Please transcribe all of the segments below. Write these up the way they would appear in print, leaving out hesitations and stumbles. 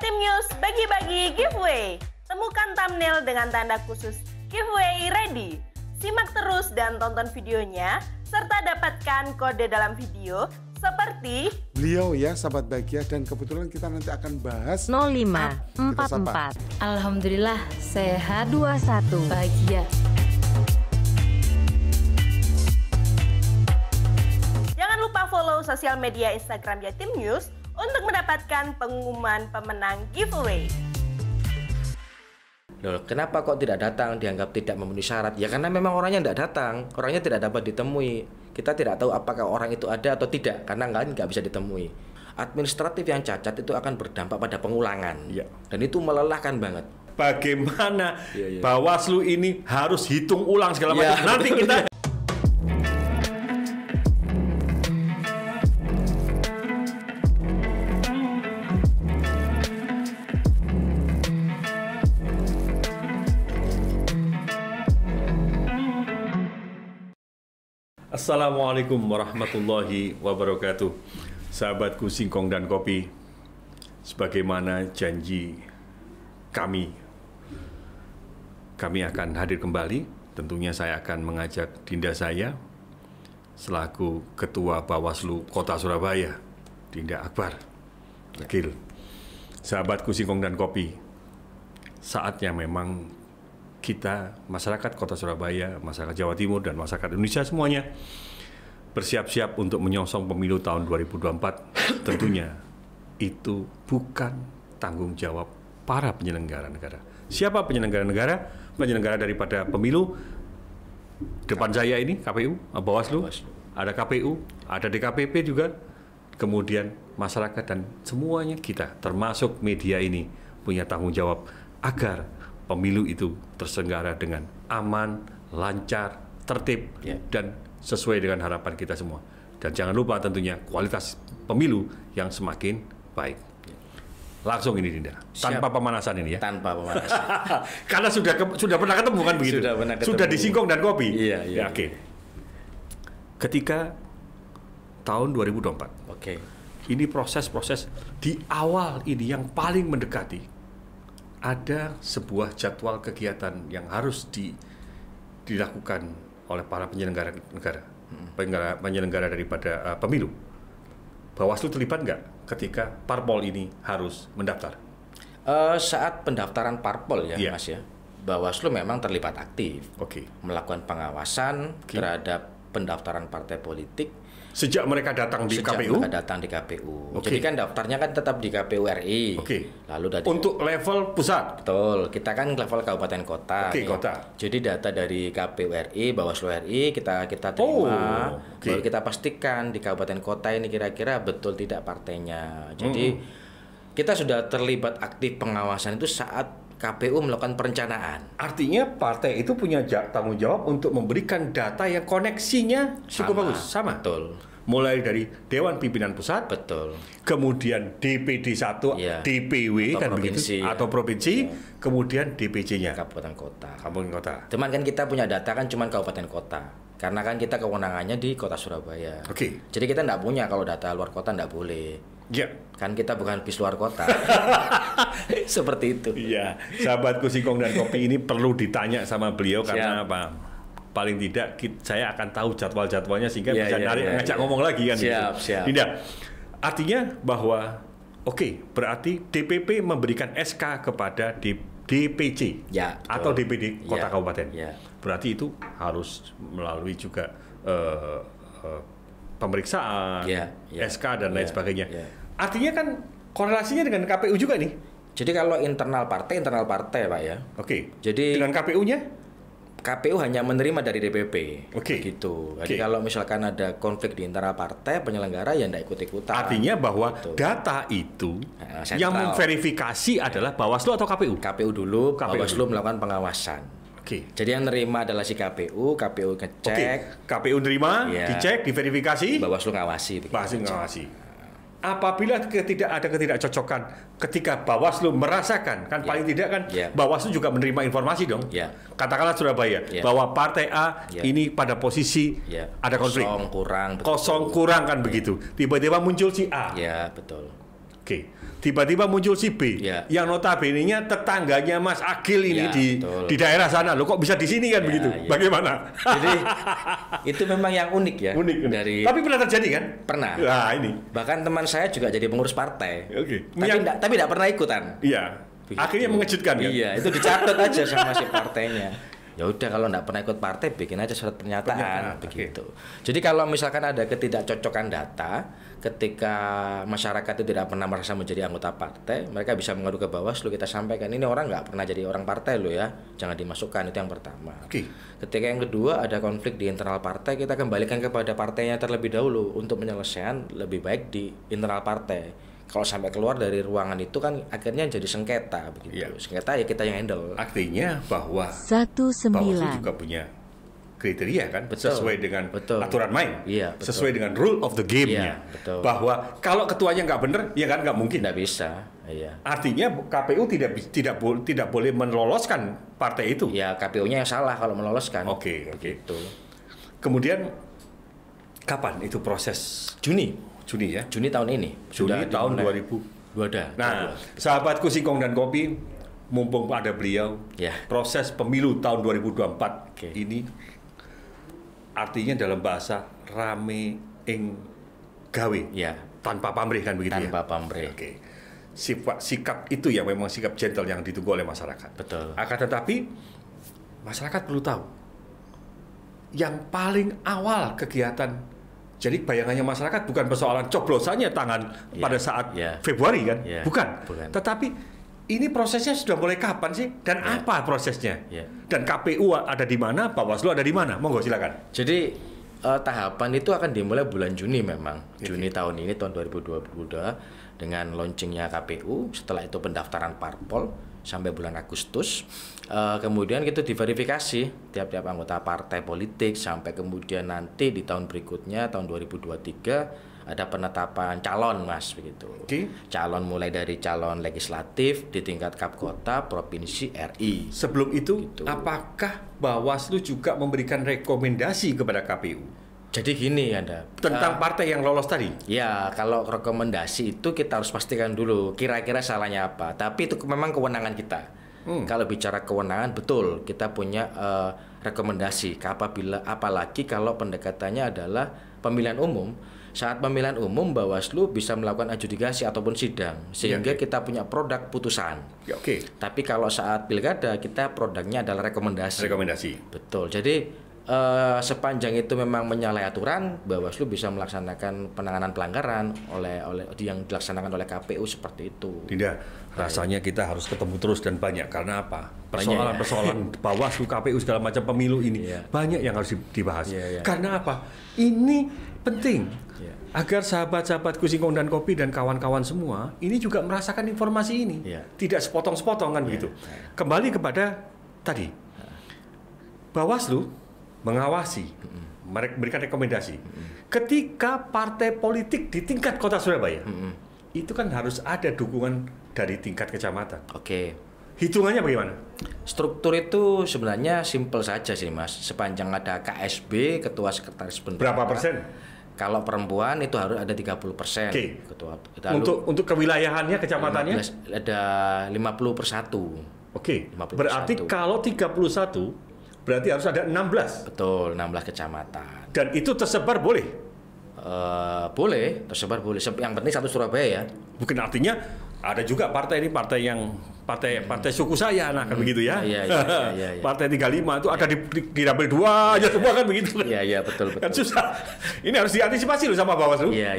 Jatim News bagi-bagi giveaway. Temukan thumbnail dengan tanda khusus giveaway ready. Simak terus dan tonton videonya, serta dapatkan kode dalam video seperti beliau ya, sahabat bahagia, dan kebetulan kita nanti akan bahas 0544. Alhamdulillah sehat, 21 bahagia. Jangan lupa follow sosial media Instagram Jatim News untuk mendapatkan pengumuman pemenang giveaway. Loh, kenapa kok tidak datang, dianggap tidak memenuhi syarat? Ya karena memang orangnya tidak datang, orangnya tidak dapat ditemui. Kita tidak tahu apakah orang itu ada atau tidak, karena nggak bisa ditemui. Administratif yang cacat itu akan berdampak pada pengulangan, ya. Dan itu melelahkan banget. Bagaimana Bawaslu ini harus hitung ulang segala macam. Nanti kita Assalamualaikum warahmatullahi wabarakatuh. Sahabatku Singkong dan Kopi, sebagaimana janji kami akan hadir kembali. Tentunya saya akan mengajak Dinda saya selaku Ketua Bawaslu Kota Surabaya, Dinda Akbar. Wakil. Sahabatku Singkong dan Kopi, saatnya memang kita, masyarakat Kota Surabaya, masyarakat Jawa Timur, dan masyarakat Indonesia semuanya bersiap-siap untuk menyongsong pemilu tahun 2024. Tentunya itu bukan tanggung jawab para penyelenggara negara. Siapa penyelenggara negara? Penyelenggara daripada pemilu. Depan saya ini KPU, Bawaslu, ada KPU, ada DKPP juga, kemudian masyarakat, dan semuanya kita, termasuk media ini, punya tanggung jawab agar pemilu itu terselenggara dengan aman, lancar, tertib, dan sesuai dengan harapan kita semua. Dan jangan lupa tentunya kualitas pemilu yang semakin baik. Langsung ini Dinda, tanpa pemanasan ini ya. Tanpa pemanasan. Karena sudah pernah ketemu kan begitu. Sudah di Singkong dan Kopi. Iya. Ya, oke. Ketika tahun 2024. Oke. Ini proses-proses di awal ini yang paling mendekati. Ada sebuah jadwal kegiatan yang harus dilakukan oleh para penyelenggara negara, penyelenggara daripada pemilu. Bawaslu terlibat nggak ketika parpol ini harus mendaftar? Saat pendaftaran parpol ya, Mas ya, Bawaslu memang terlibat aktif, melakukan pengawasan terhadap pendaftaran partai politik. Sejak mereka datang di KPU? Mereka datang di KPU. Jadi kan daftarnya kan tetap di KPU RI. Lalu dari untuk level pusat? Betul. Kita kan level kabupaten kota. Kota. Jadi data dari KPU RI, Bawaslu RI kita terima. Lalu kita pastikan di kabupaten kota ini kira-kira betul tidak partainya. Jadi kita sudah terlibat aktif pengawasan itu saat KPU melakukan perencanaan. Artinya partai itu punya tanggung jawab untuk memberikan data yang koneksinya cukup bagus. Sama. Betul. Mulai dari Dewan Pimpinan Pusat. Betul. Kemudian DPD 1, DPW atau kan begitu, atau provinsi, kemudian DPC-nya. Kabupaten kota. Kabupaten kota. Cuman kan kita punya data kan cuma kabupaten kota. Karena kan kita kewenangannya di Kota Surabaya. Jadi kita nggak punya, kalau data luar kota nggak boleh. Kan kita bukan bis luar kota. Seperti itu. Iya, sahabatku Singkong dan Kopi ini perlu ditanya sama beliau. Karena apa? Paling tidak saya akan tahu jadwal-jadwalnya sehingga bisa ngajak ngomong lagi kan. Siap. Tidak. Artinya bahwa berarti DPP memberikan SK kepada DPC atau DPD kota kabupaten. Berarti itu harus melalui juga pemeriksaan, SK dan lain sebagainya. Artinya kan korelasinya dengan KPU juga nih. Jadi kalau internal partai Pak ya. Jadi dengan KPU-nya? KPU hanya menerima dari DPP. Gitu. Jadi kalau misalkan ada konflik di internal partai, penyelenggara ya tidak ikut-ikutan. Artinya bahwa data itu yang memverifikasi adalah Bawaslu atau KPU? KPU dulu, Bawaslu melakukan pengawasan. Jadi yang nerima adalah si KPU ngecek. KPU nerima, dicek, diverifikasi. Bawaslu ngawasi. Bawaslu ngawasi. Apabila ada ketidakcocokan ketika Bawaslu merasakan, kan paling tidak kan Bawaslu juga menerima informasi dong. Katakanlah Surabaya, bahwa partai A ini pada posisi ada konflik. Kosong kurang kan begitu. Tiba-tiba muncul si A. Betul. tiba-tiba muncul si B Ya. yang notabene-nya tetangganya Mas Agil ini Ya, betul. di daerah sana. Loh kok bisa di sini kan Ya, begitu? ya. Bagaimana? Jadi itu memang yang unik ya. Unik. Dari Tapi pernah terjadi kan? pernah. Nah, ini. Bahkan teman saya juga jadi pengurus partai. Oke. Tapi enggak pernah ikutan. Iya. Begitu. Akhirnya mengejutkan kan? Iya, itu dicatat aja sama si partainya. Ya udah kalau enggak pernah ikut partai bikin aja surat pernyataan begitu. Jadi kalau misalkan ada ketidakcocokan data ketika masyarakat itu tidak pernah merasa menjadi anggota partai, mereka bisa mengadu ke Bawaslu, kita sampaikan ini orang nggak pernah jadi orang partai lo ya, jangan dimasukkan, itu yang pertama. Oke. Ketika yang kedua ada konflik di internal partai, kita kembalikan kepada partainya terlebih dahulu untuk penyelesaian lebih baik di internal partai. Kalau sampai keluar dari ruangan itu kan akhirnya jadi sengketa begitu. Iya. Sengketa ya kita yang handle. Artinya bahwa 19. Bawaslu juga punya kriteria kan, Betul. sesuai dengan Betul. aturan main, Iya, betul. sesuai dengan rule of the game-nya. Iya, betul. Bahwa kalau ketuanya nggak bener, ya kan nggak mungkin. Nggak bisa, iya. Artinya KPU tidak boleh meloloskan partai itu. Ya KPU-nya yang salah kalau meloloskan. Oke. Gitu. Kemudian kapan itu proses? Juni Juni ya. tahun ini. Juni tahun dimulai. 2000. Ada. Nah, sahabatku Singkong dan Kopi, mumpung ada beliau, Ya. proses pemilu tahun 2024 Oke. ini artinya dalam bahasa rame ing gawe, Ya. tanpa pamrih kan begitu ya? Tanpa pamrih. Oke. Sikap itu yang memang sikap gentle yang ditunggu oleh masyarakat. Betul. Akan tetapi masyarakat perlu tahu yang paling awal kegiatan. Jadi bayangannya masyarakat bukan persoalan coblosannya tangan Ya, pada saat ya. Februari kan, Ya, bukan. bukan. Tetapi ini prosesnya sudah mulai kapan sih dan Ya. apa prosesnya? Ya. Dan KPU ada di mana, Bawaslu ada di mana? Monggo silakan. Jadi tahapan itu akan dimulai bulan Juni memang. Juni tahun ini, tahun 2022 dengan launchingnya KPU. Setelah itu pendaftaran parpol sampai bulan Agustus. Kemudian itu diverifikasi tiap-tiap anggota partai politik sampai kemudian nanti di tahun berikutnya, tahun 2023 ada penetapan calon mas begitu. Oke. Calon mulai dari calon legislatif di tingkat kap kota, provinsi, RI. Sebelum itu, Gitu. apakah Bawaslu juga memberikan rekomendasi kepada KPU Jadi gini Anda. tentang partai yang lolos tadi? Ya, kalau rekomendasi itu kita harus pastikan dulu kira-kira salahnya apa. Tapi itu memang kewenangan kita. Kalau bicara kewenangan, betul kita punya rekomendasi. Apalagi kalau pendekatannya adalah pemilihan umum. Saat pemilihan umum, Bawaslu bisa melakukan adjudikasi ataupun sidang, sehingga kita punya produk putusan. Ya, oke. Tapi kalau saat pilkada, kita produknya adalah rekomendasi. Rekomendasi. Betul. Jadi sepanjang itu memang menyalahi aturan, Bawaslu bisa melaksanakan penanganan pelanggaran oleh yang dilaksanakan oleh KPU seperti itu. Tidak, rasanya kita harus ketemu terus dan banyak. Karena apa? Banyak, ya. Persoalan Bawaslu, KPU segala macam pemilu ini Iya. banyak yang harus dibahas. Iya, iya. Karena apa? Ini penting Iya. agar sahabat-sahabatku Singkong dan Kopi dan kawan-kawan semua ini juga merasakan informasi ini. Iya. Tidak sepotong-sepotong kan begitu. Kembali kepada tadi, Bawaslu mengawasi, memberikan rekomendasi. Ketika partai politik di tingkat kota Surabaya, itu kan harus ada dukungan dari tingkat kecamatan. Oke. Hitungannya bagaimana? Struktur itu sebenarnya simpel saja sih Mas. Sepanjang ada KSB, Ketua Sekretaris Bendahara. Berapa persen? Kalau perempuan itu harus ada 30%. Oke. Ketua. Lalu Untuk kewilayahannya, kecamatannya? 15, ada 50/1. Oke. 51. Berarti kalau 31, berarti harus ada 16. Betul, 16 kecamatan. Dan itu tersebar boleh? Boleh, tersebar boleh. Yang penting satu Surabaya ya. Bukan artinya ada juga partai ini partai yang partai suku saya, nah kan begitu ya. Iya. Partai 35 itu ada di dapil 2 aja semua kan begitu. Iya, betul. Kan susah. Ini harus diantisipasi loh sama Bawaslu. Iya.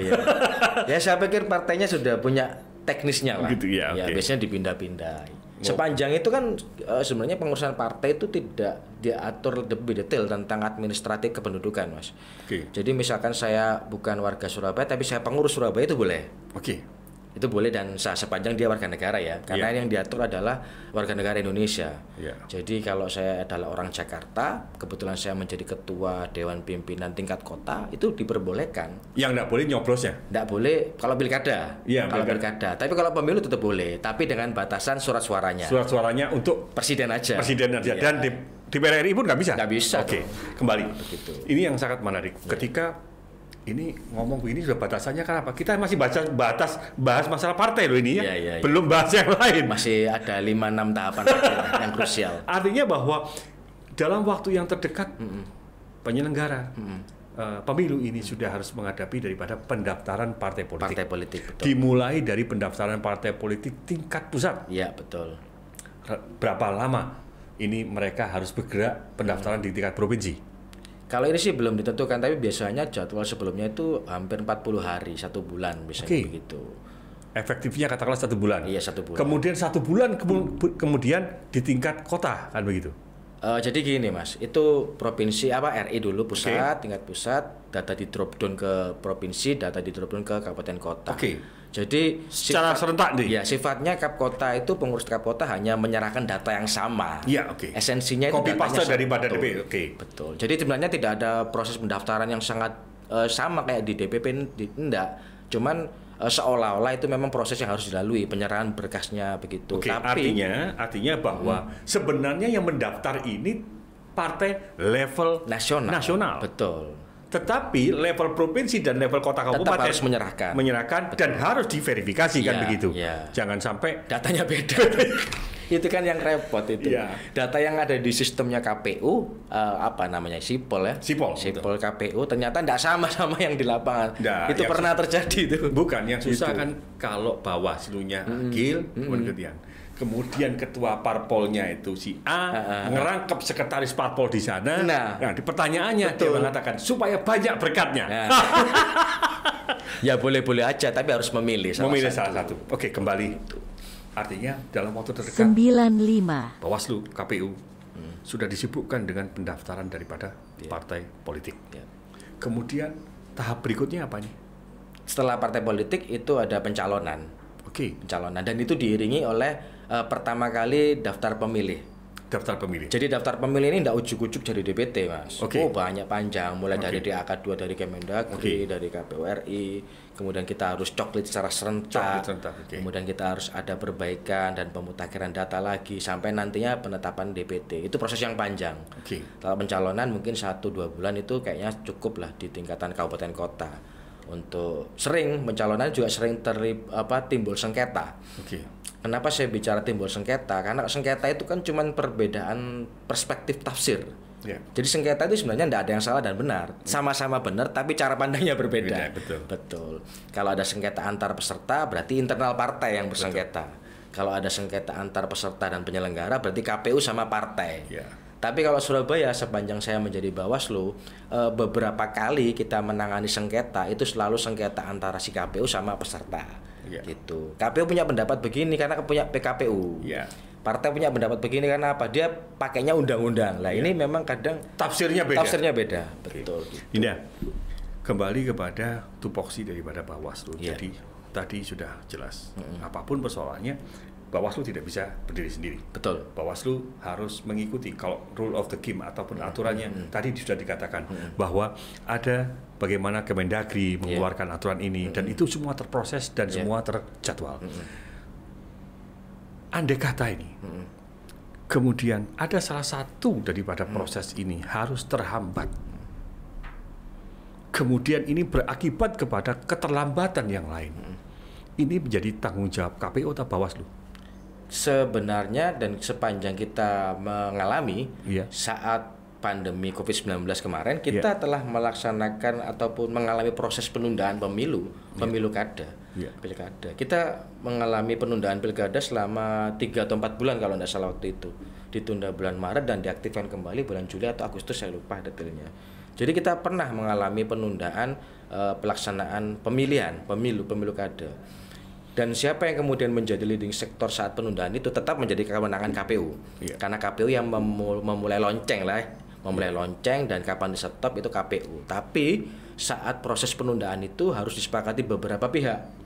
Ya saya pikir partainya sudah punya teknisnya lah. Gitu, ya, oke. Biasanya dipindah-pindah. Sepanjang itu kan sebenarnya pengurusan partai itu tidak diatur lebih detail tentang administratif kependudukan, Mas. Oke. Jadi misalkan saya bukan warga Surabaya tapi saya pengurus Surabaya itu boleh. Oke. Itu boleh dan sah sepanjang dia warga negara ya. Karena Iya. yang diatur adalah warga negara Indonesia. Iya. Jadi kalau saya adalah orang Jakarta, kebetulan saya menjadi ketua Dewan Pimpinan tingkat kota, itu diperbolehkan. Yang nggak boleh nyoblosnya. Nggak boleh kalau pilkada. Iya, kalau pilkada. pilkada. Tapi kalau pemilu tetap boleh, tapi dengan batasan surat suaranya. Surat suaranya untuk Presiden aja. presiden aja. Iya. Dan di PRRI pun nggak bisa? Nggak bisa Oke, dong. kembali. Begitu. Ini yang sangat menarik. Ketika ini ngomong begini sudah batasannya kan apa? Kita masih bahas masalah partai loh ini ya. Iya. Belum bahas yang lain. Masih ada 5-6 tahapan yang krusial. Artinya bahwa dalam waktu yang terdekat penyelenggara pemilu ini sudah harus menghadapi daripada pendaftaran partai politik. Partai politik, betul. Dimulai dari pendaftaran partai politik tingkat pusat. Iya, betul. Berapa lama ini mereka harus bergerak pendaftaran di tingkat provinsi? Kalau ini sih belum ditentukan, tapi biasanya jadwal sebelumnya itu hampir 40 hari, 1 bulan biasanya begitu. Efektifnya katakanlah 1 bulan. Iya, 1 bulan. Kemudian 1 bulan kemudian di tingkat kota kan begitu. Jadi gini Mas, itu provinsi RI dulu pusat, tingkat pusat, data di drop down ke provinsi, data di drop down ke kabupaten kota. Jadi secara serentak nih. Ya, sifatnya Kap Kota itu pengurus Kap Kota hanya menyerahkan data yang sama. Iya, Esensinya itu copy paste daripada DPP. Betul. Jadi sebenarnya tidak ada proses pendaftaran yang sangat sama kayak di DPP, enggak. Cuman seolah-olah itu memang proses yang harus dilalui, penyerahan berkasnya begitu. Tapi artinya bahwa sebenarnya yang mendaftar ini partai level nasional. Betul. Tetapi level provinsi dan level kota kabupaten harus menyerahkan dan harus diverifikasi kan begitu. Jangan sampai datanya beda. Itu kan yang repot itu. Data yang ada di sistemnya KPU Sipol ya. Sipol KPU ternyata tidak sama yang di lapangan. Itu pernah terjadi itu. Bukan, yang susah kan kalau Bawaslu-nya Agil, kemudian ketua parpolnya itu si A ngerangkep sekretaris parpol di sana. Nah, di pertanyaannya dia mengatakan supaya banyak berkatnya. Ya boleh-boleh aja, tapi harus memilih salah satu. Oke, kembali. Artinya dalam waktu terdekat 95 Bawaslu, KPU sudah disibukkan dengan pendaftaran daripada partai politik. Kemudian tahap berikutnya apa nih? Setelah partai politik itu ada pencalonan. Pencalonan, dan itu diiringi oleh pertama kali daftar pemilih. Jadi daftar pemilih ini tidak ujuk-ujuk dari DPT, Mas. Banyak panjang, mulai dari DAK 2 dari Kemendagri, dari KPU RI, kemudian kita harus coklit secara serentak, kemudian kita harus ada perbaikan dan pemutakhiran data lagi sampai nantinya penetapan DPT. Itu proses yang panjang. Kalau pencalonan mungkin 1-2 bulan itu kayaknya cukup lah di tingkatan kabupaten kota. Untuk pencalonan juga sering timbul sengketa. Kenapa saya bicara timbul sengketa? Karena sengketa itu kan cuma perbedaan perspektif tafsir. Jadi sengketa itu sebenarnya tidak ada yang salah dan benar. Sama-sama benar, tapi cara pandangnya berbeda. Betul. Kalau ada sengketa antar peserta, berarti internal partai yang bersengketa. Kalau ada sengketa antar peserta dan penyelenggara, berarti KPU sama partai. Tapi kalau Surabaya, sepanjang saya menjadi Bawaslu, beberapa kali kita menangani sengketa, itu selalu sengketa antara si KPU sama peserta. Gitu. KPU punya pendapat begini karena punya PKPU. Partai punya pendapat begini karena apa? Dia pakainya undang-undang. Lah ini memang kadang tafsirnya beda. Betul. Gitu. Indah. Kembali kepada tupoksi daripada Bawaslu. Jadi tadi sudah jelas. Apapun persoalannya, Bawaslu tidak bisa berdiri sendiri. Betul. Bawaslu harus mengikuti kalau rule of the game ataupun aturannya. Tadi sudah dikatakan bahwa ada bagaimana Kemendagri mengeluarkan aturan ini dan itu semua terproses dan semua terjadwal. Andai kata ini, kemudian ada salah satu daripada proses ini harus terhambat. Kemudian ini berakibat kepada keterlambatan yang lain. Ini menjadi tanggung jawab KPU atau Bawaslu? Sebenarnya dan sepanjang kita mengalami saat pandemi COVID-19 kemarin, kita telah melaksanakan ataupun mengalami proses penundaan pemilu kada. Pilkada. Kita mengalami penundaan pilkada selama 3 atau 4 bulan kalau tidak salah waktu itu. Ditunda bulan Maret dan diaktifkan kembali bulan Juli atau Agustus, saya lupa detailnya. Jadi kita pernah mengalami penundaan pelaksanaan pemilu kada. Dan siapa yang kemudian menjadi leading sektor saat penundaan itu tetap menjadi kewenangan KPU. Karena KPU yang memulai lonceng dan kapan di stop itu KPU. Tapi saat proses penundaan itu harus disepakati beberapa pihak.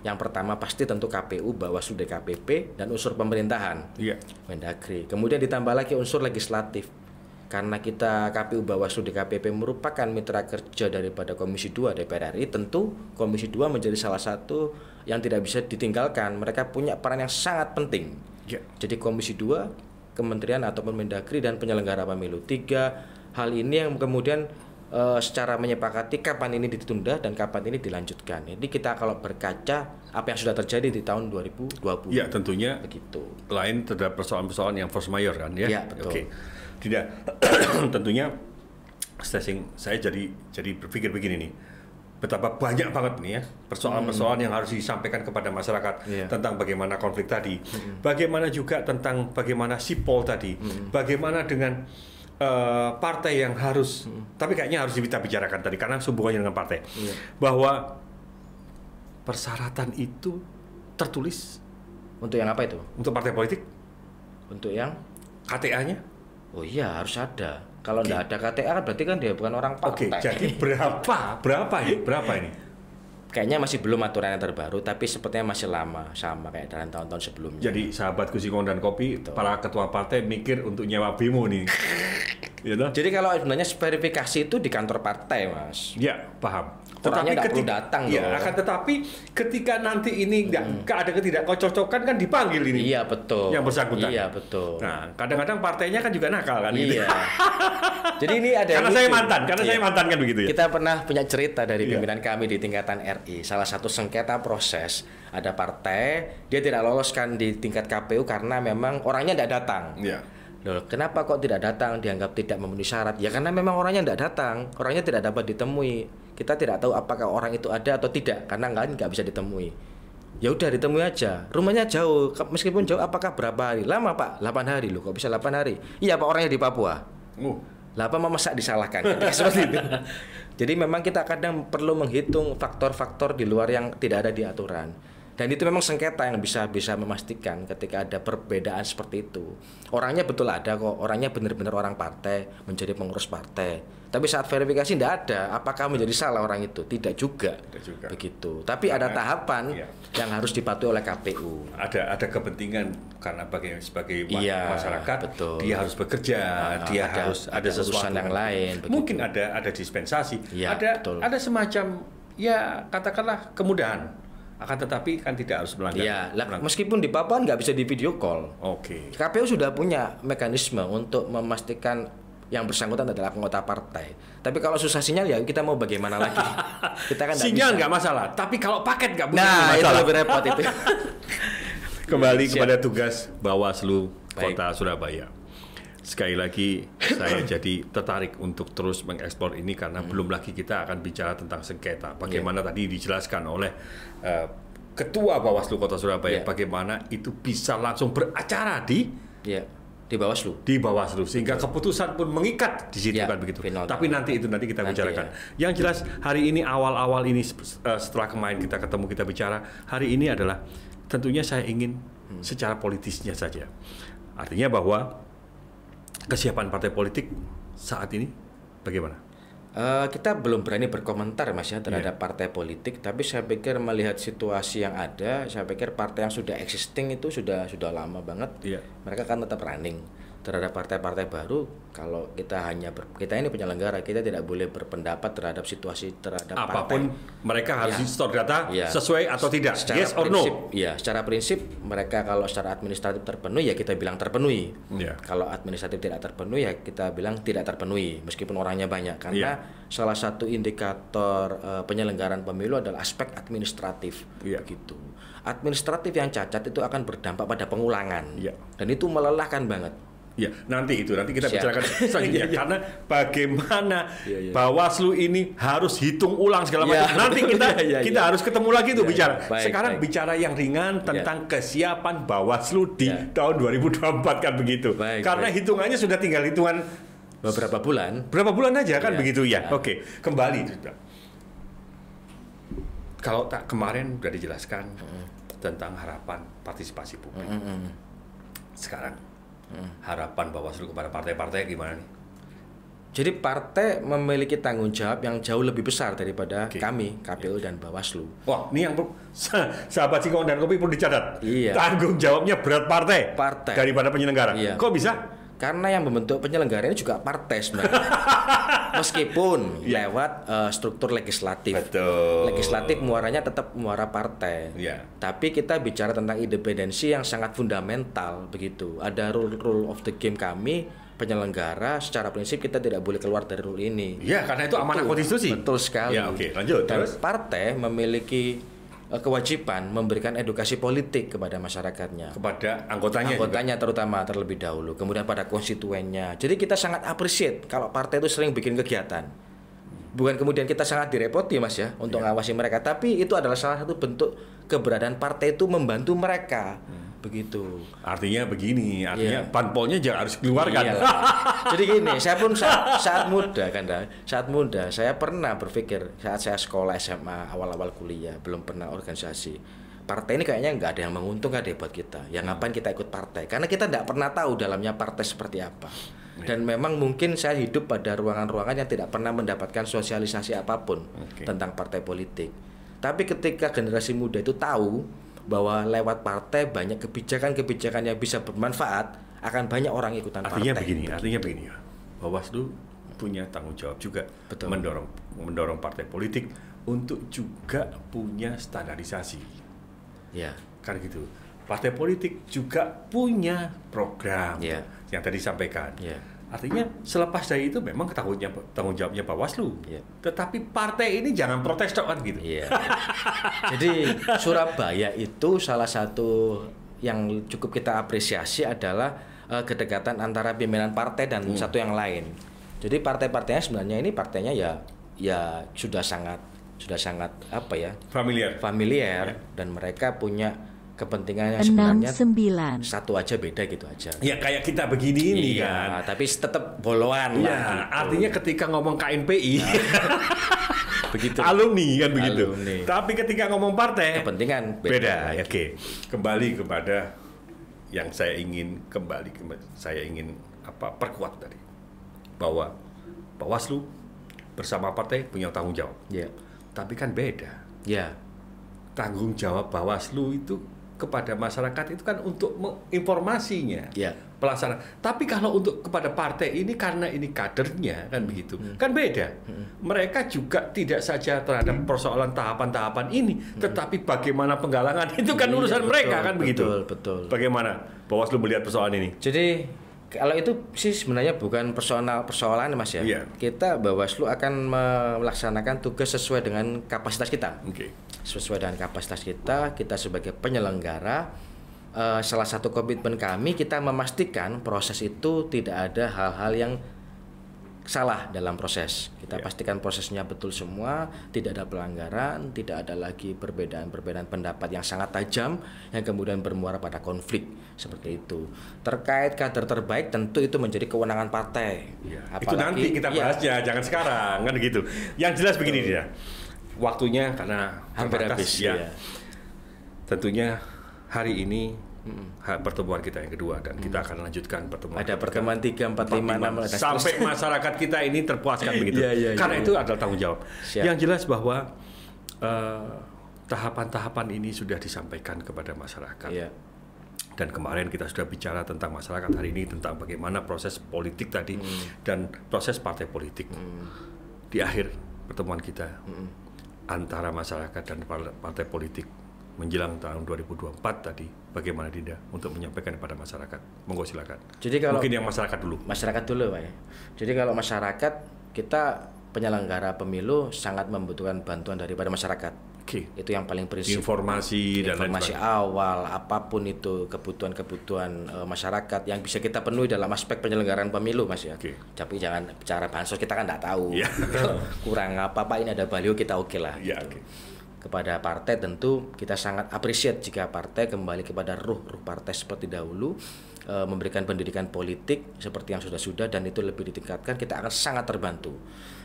Yang pertama pasti tentu KPU, Bawaslu, DKPP, dan unsur pemerintahan, Mendagri. Kemudian ditambah lagi unsur legislatif. Karena kita KPU, Bawaslu, DKPP merupakan mitra kerja daripada Komisi 2 DPR RI, tentu Komisi 2 menjadi salah satu yang tidak bisa ditinggalkan. Mereka punya peran yang sangat penting. Jadi Komisi 2, Kementerian ataupun Mendagri, dan penyelenggara pemilu. 3 hal ini yang kemudian secara menyepakati kapan ini ditunda dan kapan ini dilanjutkan. Jadi kita kalau berkaca apa yang sudah terjadi di tahun 2020. Ya, tentunya begitu. Lain terhadap persoalan-persoalan yang force majeure kan ya. Ya, betul. Oke. Tidak. Tentunya saya jadi berpikir begini nih. Betapa banyak banget nih ya persoalan-persoalan yang harus disampaikan kepada masyarakat tentang bagaimana konflik tadi, bagaimana juga tentang bagaimana sipol tadi, bagaimana dengan partai yang harus, tapi kayaknya harus kita bicarakan tadi karena hubungannya dengan partai, bahwa persyaratan itu tertulis untuk yang apa itu? Untuk partai politik, untuk yang KTA-nya. Oh iya harus ada. Kalau nggak ada KTA kan berarti kan dia bukan orang partai. Oke, jadi berapa ini? Kayaknya masih belum aturan yang terbaru, tapi sepertinya masih lama, sama kayak dalam tahun-tahun sebelumnya. Jadi sahabatku Singkong dan Kopi, para ketua partai mikir untuk nyewa bemo nih. Jadi kalau sebenarnya verifikasi itu di kantor partai, Mas. Ya, paham. Orangnya nggak perlu datang ya, loh. Akan tetapi ketika nanti ini nggak ada ketidakcocokan kan dipanggil ini. Iya, betul. Yang bersangkutan. Iya, betul. Nah, kadang-kadang partainya kan juga nakal kan. Iya. Gitu. Jadi ini ada karena saya mantan kan begitu ya. Kita pernah punya cerita dari pimpinan kami di tingkatan RI. Salah satu sengketa proses, ada partai dia tidak loloskan di tingkat KPU karena memang orangnya tidak datang. Iya. Loh, kenapa kok tidak datang? Dianggap tidak memenuhi syarat. Ya karena memang orangnya tidak datang, orangnya tidak dapat ditemui. Kita tidak tahu apakah orang itu ada atau tidak karena nggak bisa ditemui. Ya udah ditemui aja. Rumahnya jauh, meskipun jauh apakah berapa hari? Lama Pak, 8 hari loh. Kok bisa 8 hari? Iya Pak, orangnya di Papua. Lah apa masa disalahkan? Seperti itu. Jadi memang kita kadang perlu menghitung faktor-faktor di luar yang tidak ada di aturan. Dan itu memang sengketa yang bisa memastikan ketika ada perbedaan seperti itu. Orangnya betul ada kok, orangnya benar-benar orang partai, menjadi pengurus partai. Tapi saat verifikasi tidak ada, apakah menjadi salah orang itu? Tidak juga. Begitu. Tapi ada tahapan yang harus dipatuhi oleh KPU. Ada kepentingan karena sebagai masyarakat, betul. Dia harus bekerja, dia harus ada sesuatu yang lain. Begitu. Mungkin ada dispensasi, betul. ada semacam ya katakanlah kemudahan. Akan tetapi kan tidak harus melanggar. Iya, meskipun di Papua nggak bisa di video call. Oke. KPU sudah punya mekanisme untuk memastikan yang bersangkutan adalah anggota partai. Tapi kalau susah sinyal ya kita mau bagaimana lagi? Kita kan sinyal nggak masalah, tapi kalau paket nggak punya masalah. Itu lebih repot itu. Kembali kepada tugas Bawaslu Kota Surabaya. Sekali lagi saya jadi tertarik untuk terus mengeksplor ini karena belum lagi kita akan bicara tentang sengketa. Bagaimana tadi dijelaskan oleh Ketua Bawaslu Kota Surabaya, bagaimana itu bisa langsung beracara di Bawaslu sehingga keputusan pun mengikat di situ kan begitu. Tapi nanti kita bicarakan. Yang jelas hari ini awal-awal ini setelah kemarin kita ketemu kita bicara, hari ini adalah tentunya saya ingin secara politisnya saja. Artinya bahwa kesiapan partai politik saat ini bagaimana? Kita belum berani berkomentar Mas ya terhadap partai politik, tapi saya pikir melihat situasi yang ada, saya pikir partai yang sudah existing itu sudah lama banget. Mereka kan tetap running. Terhadap partai-partai baru, kalau kita ini penyelenggara, kita tidak boleh berpendapat terhadap situasi terhadap apapun partai. Mereka harus store data sesuai atau tidak, secara yes or no. Ya, secara prinsip mereka kalau secara administratif terpenuhi ya kita bilang terpenuhi. Kalau administratif tidak terpenuhi ya kita bilang tidak terpenuhi, meskipun orangnya banyak. Karena salah satu indikator penyelenggaraan pemilu adalah aspek administratif. Begitu. Administratif yang cacat itu akan berdampak pada pengulangan. Dan itu melelahkan banget. Ya, nanti kita bicarakan selanjutnya karena bagaimana Bawaslu ini harus hitung ulang segala macam. Nanti kita harus ketemu lagi tuh bicara. Sekarang bicara yang ringan tentang kesiapan Bawaslu di tahun 2024 kan begitu. Karena hitungannya sudah tinggal hitungan beberapa bulan. Berapa bulan aja kan begitu ya. Oke, kembali kalau kemarin sudah dijelaskan tentang harapan partisipasi publik. Sekarang harapan Bawaslu kepada partai-partai gimana nih? Jadi partai memiliki tanggung jawab yang jauh lebih besar daripada kami, KPU dan Bawaslu. Wah, ini yang sahabat Singkong dan Kopi perlu dicatat. Tanggung jawabnya berat partai daripada penyelenggara. Kok bisa? Karena yang membentuk penyelenggara ini juga partai sebenarnya. Meskipun lewat struktur legislatif. Betul. Legislatif muaranya tetap muara partai. Tapi kita bicara tentang independensi yang sangat fundamental begitu. Ada rule of the game kami penyelenggara secara prinsip kita tidak boleh keluar dari rule ini. Ya, karena itu amanah konstitusi. Betul sekali. Ya, oke, lanjut. Dan Terus partai memiliki kewajiban memberikan edukasi politik kepada masyarakatnya. kepada anggotanya Terutama terlebih dahulu, kemudian pada konstituennya. Jadi kita sangat appreciate kalau partai itu sering bikin kegiatan. Bukan kemudian kita sangat direpoti Mas ya untuk ngawasi mereka, tapi itu adalah salah satu bentuk keberadaan partai itu membantu mereka. Begitu. Artinya begini, parpolnya jangan harus keluarkan. Iyalah. Jadi gini, saya pun saat muda saya pernah berpikir saat saya sekolah SMA awal-awal kuliah belum pernah organisasi. Partai ini kayaknya nggak ada yang menguntungkan deh buat kita. Ya ngapain kita ikut partai? Karena kita nggak pernah tahu dalamnya partai seperti apa. Dan memang mungkin saya hidup pada ruangan-ruangan yang tidak pernah mendapatkan sosialisasi apapun tentang partai politik. Tapi ketika generasi muda itu tahu bahwa lewat partai banyak kebijakan-kebijakan yang bisa bermanfaat, akan banyak orang ikutan Artinya partai. Artinya begini ya. Bawaslu punya tanggung jawab juga mendorong partai politik untuk juga punya standarisasi. Ya. Kan gitu. Partai politik juga punya program yang tadi disampaikan. Ya. Artinya selepas dari itu memang tanggung jawabnya Bawaslu. Ya. Tetapi partai ini jangan protes kan gitu. Iya. Jadi Surabaya itu salah satu yang cukup kita apresiasi adalah kedekatan antara pimpinan partai dan satu yang lain. Jadi partai-partainya sebenarnya ini partainya ya sudah sangat apa ya? Familiar dan mereka punya kepentingan yang sebenarnya 69. satu aja beda gitu aja. Ya kayak kita begini ini kan. Tapi tetap boloan ya, lah gitu. Artinya ketika ngomong KNPI begitu. Alumni kan begitu. Alumni. Tapi ketika ngomong partai kepentingan beda. Oke. Kembali kepada yang saya ingin perkuat tadi. Bahwa Bawaslu bersama partai punya tanggung jawab. Ya. Tapi kan beda. Ya. Tanggung jawab Bawaslu itu kepada masyarakat itu kan untuk informasinya, pelaksanaan. Tapi kalau untuk kepada partai ini karena ini kadernya kan begitu, kan beda. Mereka juga tidak saja terhadap persoalan tahapan-tahapan ini, tetapi bagaimana penggalangan itu kan urusan mereka kan begitu. Betul. Bagaimana Bawaslu melihat persoalan ini? Jadi kalau itu sih sebenarnya bukan persoalan Mas ya. Kita Bawaslu akan melaksanakan tugas sesuai dengan kapasitas kita. Sesuai dengan kapasitas kita sebagai penyelenggara, salah satu komitmen kami kita memastikan proses itu tidak ada hal-hal yang salah dalam proses. Kita pastikan prosesnya betul semua, tidak ada pelanggaran, tidak ada lagi perbedaan-perbedaan pendapat yang sangat tajam yang kemudian bermuara pada konflik seperti itu. Terkait kader terbaik tentu itu menjadi kewenangan partai. Itu nanti kita bahasnya, jangan sekarang kan gitu. Yang jelas begini dia. Waktunya karena hampir habis tentunya hari ini pertemuan kita yang kedua dan kita akan lanjutkan pertemuan. Ada pertemuan 3, 4, 5, 6 sampai masyarakat kita ini terpuaskan begitu. Karena itu adalah tanggung jawab. Yang jelas bahwa tahapan-tahapan ini sudah disampaikan kepada masyarakat. Dan kemarin kita sudah bicara tentang masyarakat hari ini tentang bagaimana proses politik tadi dan proses partai politik. Di akhir pertemuan kita antara masyarakat dan partai politik menjelang tahun 2024 tadi, bagaimana Dinda untuk menyampaikan kepada masyarakat? Monggo silakan. Jadi kalau mungkin yang masyarakat dulu. Masyarakat dulu, Pak ya. Jadi kalau masyarakat, kita penyelenggara pemilu sangat membutuhkan bantuan daripada masyarakat. Itu yang paling prinsip. Informasi awal, apapun itu kebutuhan-kebutuhan masyarakat yang bisa kita penuhi dalam aspek penyelenggaraan pemilu, Mas ya. Tapi jangan bicara bansos, kita kan nggak tahu. Kurang apa Pak, ini ada baliho kita oke lah. Kepada partai tentu kita sangat appreciate jika partai kembali kepada ruh partai seperti dahulu, memberikan pendidikan politik seperti yang sudah dan itu lebih ditingkatkan, kita akan sangat terbantu.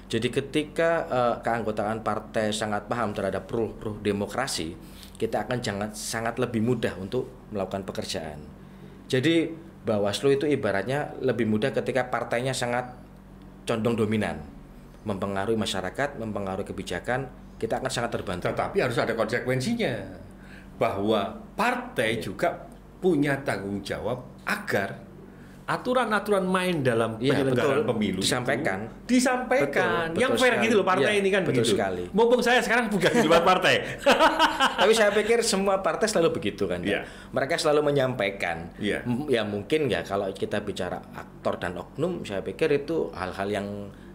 Jadi ketika keanggotaan partai sangat paham terhadap ruh demokrasi, kita akan sangat lebih mudah untuk melakukan pekerjaan. Jadi Bawaslu itu ibaratnya lebih mudah ketika partainya sangat condong dominan, mempengaruhi masyarakat, mempengaruhi kebijakan, kita akan sangat terbantu. Tetapi harus ada konsekuensinya, bahwa partai juga punya tanggung jawab agar aturan-aturan main dalam penyelenggaraan pemilu disampaikan. Disampaikan. Betul yang fair sekali. gitu loh partai ini kan betul begitu. Sekali. Mumpung saya sekarang bukan di luar partai. Tapi saya pikir semua partai selalu begitu kan. Iya. Mereka selalu menyampaikan. Iya. Ya mungkin ya kalau kita bicara aktor dan oknum, saya pikir itu hal-hal yang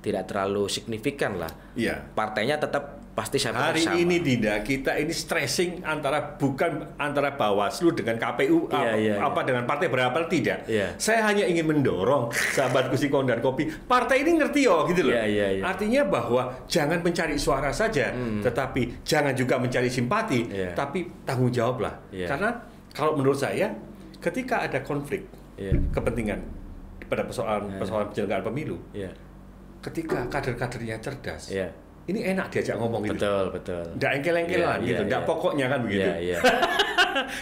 tidak terlalu signifikan lah. Iya. Partainya tetap pasti saya pikir Hari sama. ini tidak, kita ini stressing bukan antara Bawaslu dengan KPU apa dengan partai berapa tidak. Iya. Saya hanya ingin mendorong sahabatku Singkong dan Kopi, partai ini ngerti gitu loh. Iya. Artinya bahwa jangan mencari suara saja, tetapi jangan juga mencari simpati, tapi tanggung jawablah. Karena kalau menurut saya, ketika ada konflik kepentingan pada persoalan penyelenggaraan pemilu, ketika kader-kadernya cerdas, ini enak diajak ngomong gitu. Betul. Nggak engkel-engkelan gitu, nggak pokoknya kan begitu. Iya.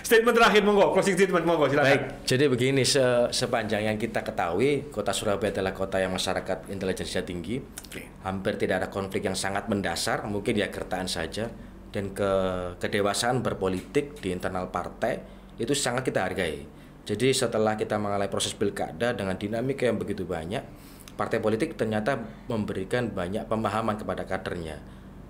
Statement terakhir monggo, closing statement monggo silakan. Baik, jadi begini, sepanjang yang kita ketahui, Kota Surabaya adalah kota yang masyarakat intelijensinya tinggi. Hampir tidak ada konflik yang sangat mendasar, mungkin ya kertaan saja, dan kedewasaan berpolitik di internal partai itu sangat kita hargai. Jadi setelah kita mengalami proses pilkada dengan dinamika yang begitu banyak, partai politik ternyata memberikan banyak pemahaman kepada kadernya.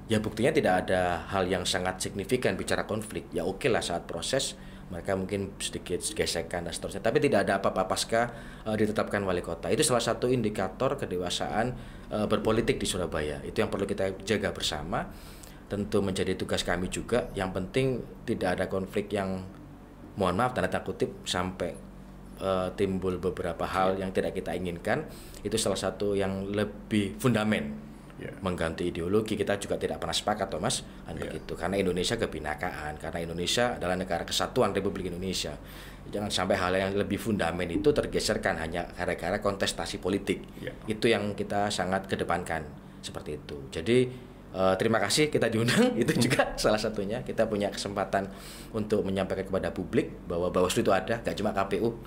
Ya buktinya tidak ada hal yang sangat signifikan bicara konflik. Ya oke lah saat proses mereka mungkin sedikit gesekan dan seterusnya. Tapi tidak ada apa-apa pasca ditetapkan wali kota. Itu salah satu indikator kedewasaan berpolitik di Surabaya. Itu yang perlu kita jaga bersama. Tentu menjadi tugas kami juga. Yang penting tidak ada konflik yang, mohon maaf tanda kutip, sampai timbul beberapa hal yang tidak kita inginkan. Itu salah satu yang lebih fundamen. Mengganti ideologi, kita juga tidak pernah sepakat Thomas begitu, karena Indonesia kebinakaan, karena Indonesia adalah negara kesatuan Republik Indonesia. Jangan sampai hal yang lebih fundamen itu tergeserkan hanya gara-gara kontestasi politik. Itu yang kita sangat kedepankan seperti itu. Jadi terima kasih kita diundang, itu juga salah satunya kita punya kesempatan untuk menyampaikan kepada publik bahwa Bawaslu itu ada, gak cuma KPU.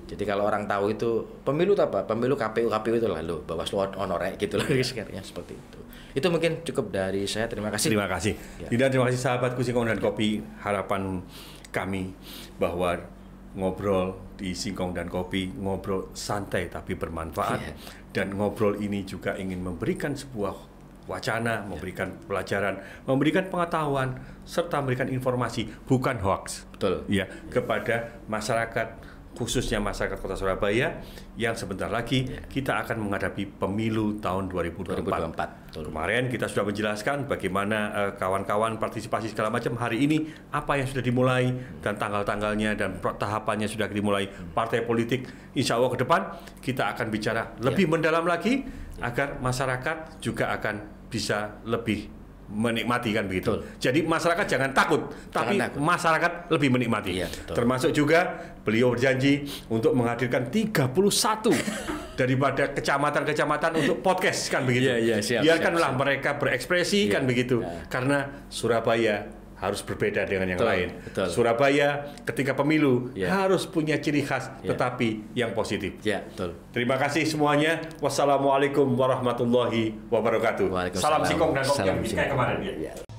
Jadi kalau orang tahu itu pemilu itu apa? Pemilu KPU itu lalu Bawaslu honorek gitu lah sekiranya seperti itu. Itu mungkin cukup dari saya. Terima kasih. Terima kasih. Dan terima kasih sahabatku Singkong dan Kopi. Harapan kami bahwa ngobrol di Singkong dan Kopi, ngobrol santai tapi bermanfaat, dan ngobrol ini juga ingin memberikan sebuah wacana, memberikan pelajaran, memberikan pengetahuan, serta memberikan informasi, bukan hoax. Betul. Kepada masyarakat, khususnya masyarakat Kota Surabaya yang sebentar lagi kita akan menghadapi pemilu tahun 2024. Kemarin kita sudah menjelaskan bagaimana kawan-kawan partisipasi segala macam. Hari ini apa yang sudah dimulai dan tanggal-tanggalnya dan tahapannya sudah dimulai. Partai politik insya Allah ke depan kita akan bicara lebih mendalam lagi agar masyarakat juga akan bisa lebih menikmati kan begitu. Jadi masyarakat jangan takut, tapi masyarakat lebih menikmati. Termasuk juga beliau berjanji untuk menghadirkan 31 daripada kecamatan-kecamatan untuk podcast kan begitu. Biarkanlah mereka berekspresi kan begitu. Karena Surabaya harus berbeda dengan yang lain. Surabaya ketika pemilu harus punya ciri khas, tetapi yang positif. Terima kasih semuanya. Wassalamualaikum warahmatullahi wabarakatuh. Salam Singkong dan Kopi yang kemarin.